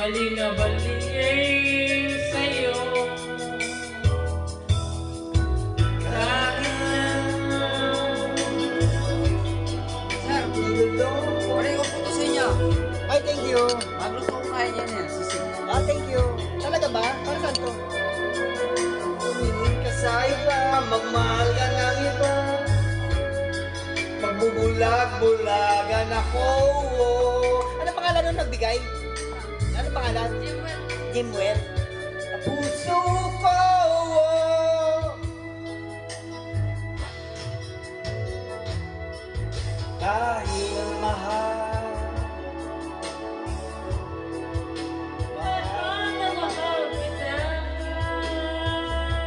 bali na bali sa'yo. Kahit na Sir, pare ko po to sa inyo. Ay, thank you. Magluto ko kaya niya yan. Sisig. Thank you. Talaga ba? Para saan to? Tumingin ka sa iba, magmahal ka ng iba. Magbubulag-bulagan ako. Ano pangalan nung nagbigay? Ano pangalan? Jimwell. Puso ko. Dahil mahal. mahal na mahal kita.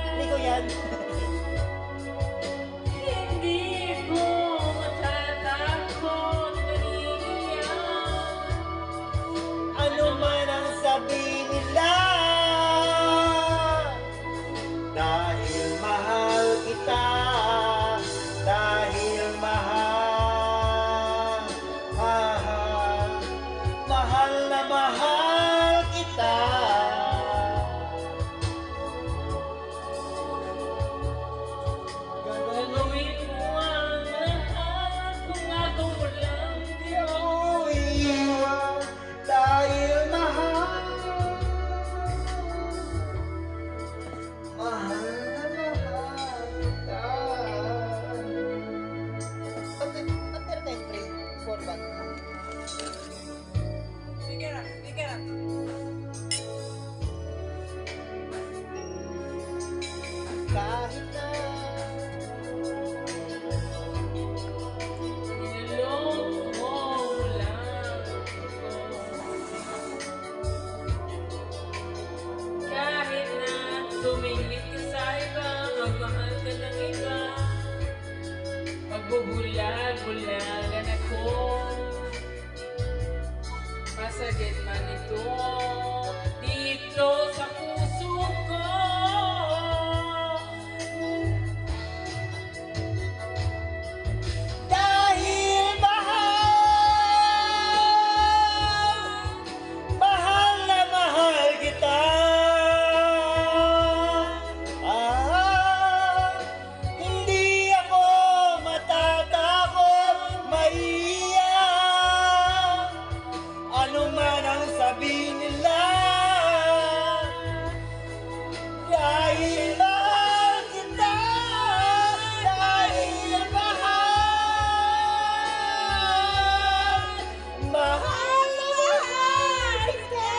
Hindi ko yan. Hindi ko matatakot maniiyak. Ano man ang sabihin nila. Dahil mahal kita. Dahil mahal. Mahal. Mahal na mahal kita. Gagawin ko ang lahat kung ako lang Di ako iiwan dahil mahal. Mahal na mahal kita. Ba't meron tayong free? Forward. Sige na, sige na. Kahit na Niloloko mo lang ako. Kahit na tumingin ka sa iba, magmahal ka ng iba, magbubulag-bulagan ako. Masagit man ito dito sa puso ko. Dahil mahal. Mahal na mahal kita. Hindi ako matatakot maiyak. Ano man ang sabihin nila. Dahil mahal kita. Dahil mahal. Mahal na mahal kita.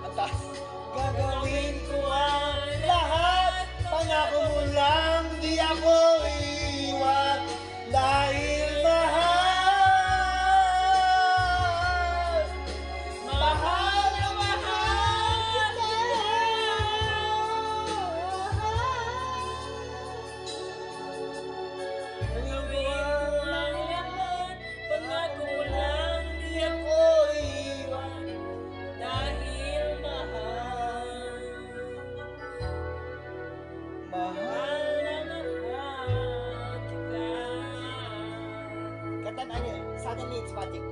Atas. Gagawin ko ang lahat. Pangako mo lang di ako iiwan. Dahil mahal. Mahal na mahal kita. Gawin ko ang lahat, pangako mo lang di ako iwan. Dahil mahal, Mahal. mahal na mahal kita. Katan ano yun? Suddenly it's magic.